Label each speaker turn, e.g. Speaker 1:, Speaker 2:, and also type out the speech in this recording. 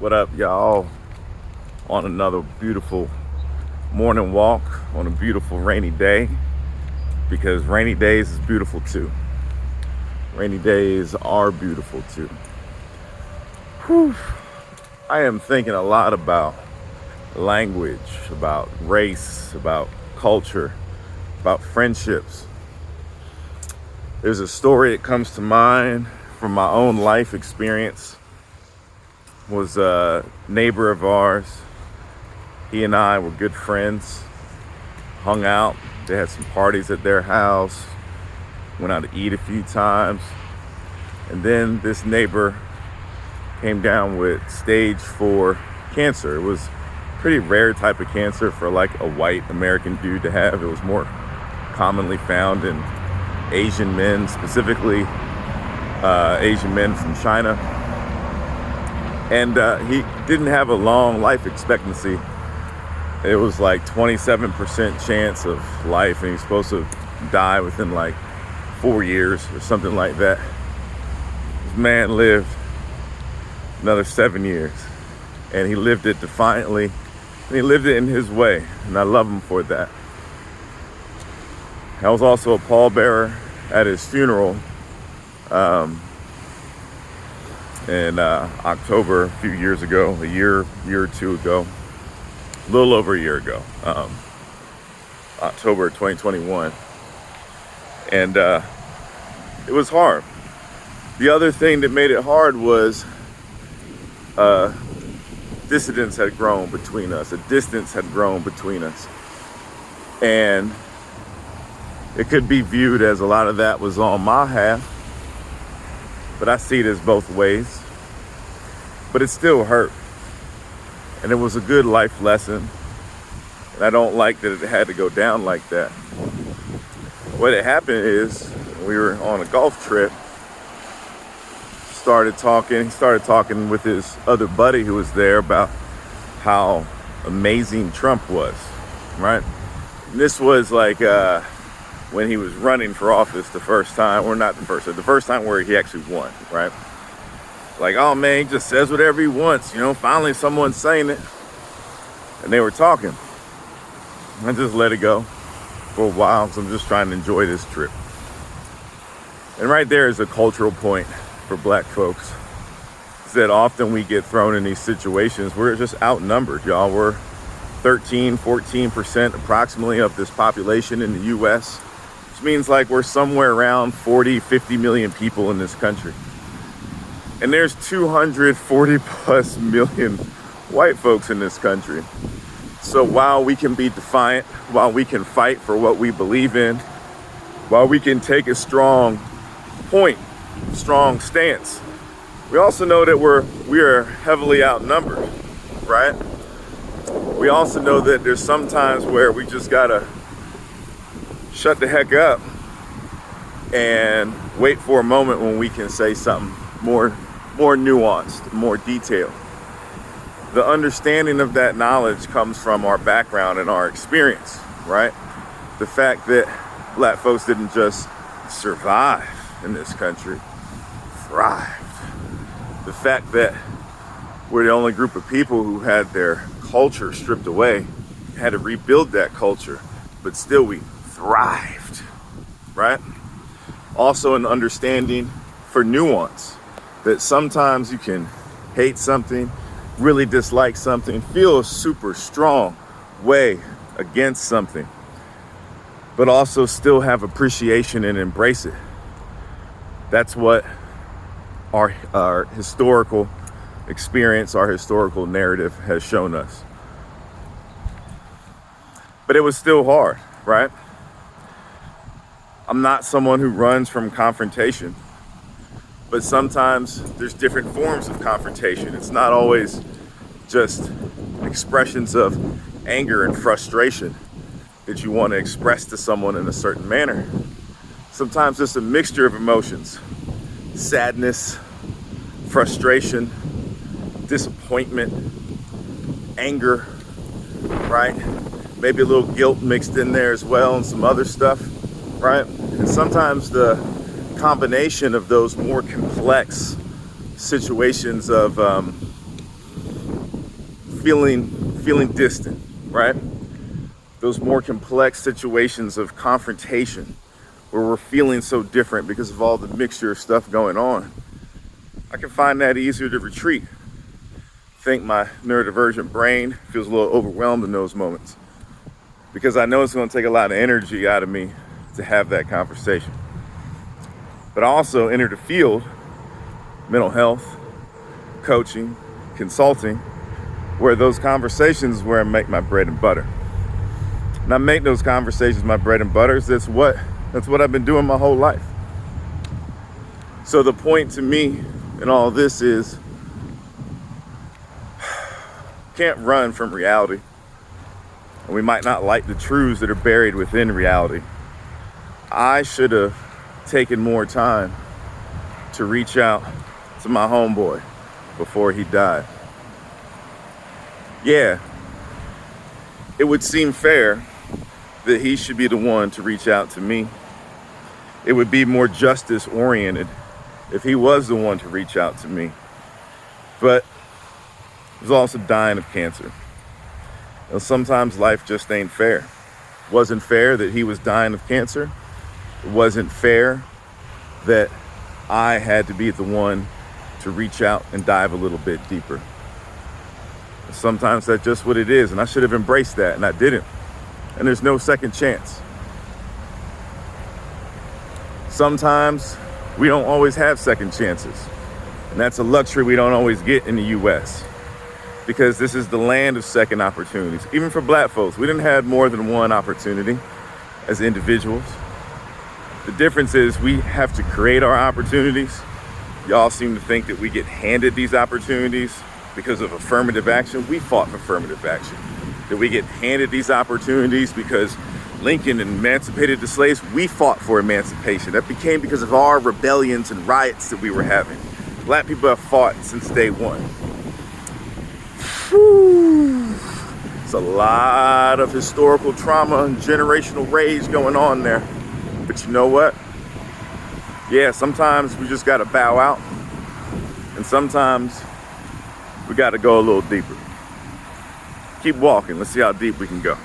Speaker 1: What up, y'all? On another beautiful morning walk on a beautiful rainy day, because rainy days is beautiful too. Rainy days are beautiful too. Whew. I am thinking a lot about language, about race, about culture, about friendships. There's a story that comes to mind from my own life experience. Was a neighbor of ours. He and I were good friends, hung out. They had some parties at their house, went out to eat a few times. And then this neighbor came down with stage 4 cancer. It was a pretty rare type of cancer for like a white American dude to have. It was more commonly found in Asian men, specifically Asian men from China. And he didn't have a long life expectancy. It was like 27% chance of life, and he's supposed to die within like 4 years or something like that. This man lived another 7 years, and he lived it defiantly, and he lived it in his way, and I love him for that. I was also a pallbearer at his funeral in October a few years ago, a year or two ago, a little over a year ago, October 2021. And it was hard. The other thing that made it hard was dissidence had grown between us. A distance had grown between us. And it could be viewed as a lot of that was on my half, but I see it as both ways. But it still hurt. And it was a good life lesson. And I don't like that it had to go down like that. What had happened is, we were on a golf trip, he started talking with his other buddy who was there about how amazing Trump was, right? And this was like when he was running for office the first time, or not the first time where he actually won, right? Like, oh man, he just says whatever he wants, finally someone's saying it. And they were talking. I just let it go for a while, because I'm just trying to enjoy this trip. And right there is a cultural point for black folks. Is that often we get thrown in these situations, we're just outnumbered, y'all. We're 14% approximately of this population in the US, which means like we're somewhere around 50 million people in this country. And there's 240 plus million white folks in this country. So while we can be defiant, while we can fight for what we believe in, while we can take a strong stance, we also know that we are heavily outnumbered, right? We also know that there's some times where we just gotta shut the heck up and wait for a moment when we can say something more nuanced, more detailed. The understanding of that knowledge comes from our background and our experience, right? The fact that black folks didn't just survive in this country, thrived. The fact that we're the only group of people who had their culture stripped away, had to rebuild that culture, but still we thrived, right? Also an understanding for nuance, that sometimes you can hate something, really dislike something, feel a super strong way against something, but also still have appreciation and embrace it. That's what our historical experience, our historical narrative has shown us. But it was still hard, right? I'm not someone who runs from confrontation, but sometimes there's different forms of confrontation. It's not always just expressions of anger and frustration that you want to express to someone in a certain manner. Sometimes it's a mixture of emotions: sadness, frustration, disappointment, anger, right? Maybe a little guilt mixed in there as well, and some other stuff, right? And sometimes the combination of those more complex situations of feeling distant, right? Those more complex situations of confrontation where we're feeling so different because of all the mixture of stuff going on. I can find that easier to retreat. I think my neurodivergent brain feels a little overwhelmed in those moments because I know it's going to take a lot of energy out of me to have that conversation. But I also enter the field, mental health, coaching, consulting, where those conversations where I make my bread and butter. And I make those conversations my bread and butter. That's what I've been doing my whole life. So the point to me in all this is, can't run from reality. And we might not like the truths that are buried within reality. I should have taken more time to reach out to my homeboy before he died. Yeah, it would seem fair that he should be the one to reach out to me. It would be more justice oriented if he was the one to reach out to me. But he was also dying of cancer. And sometimes life just ain't fair. It wasn't fair that he was dying of cancer. It wasn't fair that I had to be the one to reach out and dive a little bit deeper. Sometimes that's just what it is, and I should have embraced that, and I didn't. And there's no second chance. Sometimes we don't always have second chances, and that's a luxury we don't always get in the US, because this is the land of second opportunities. Even for Black folks, we didn't have more than one opportunity as individuals. The difference is we have to create our opportunities. Y'all seem to think that we get handed these opportunities because of affirmative action. We fought for affirmative action. That we get handed these opportunities because Lincoln emancipated the slaves. We fought for emancipation. That became because of our rebellions and riots that we were having. Black people have fought since day one. Whew. It's a lot of historical trauma and generational rage going on there. But you know what? Yeah, sometimes we just gotta bow out. And sometimes we gotta go a little deeper. Keep walking. Let's see how deep we can go.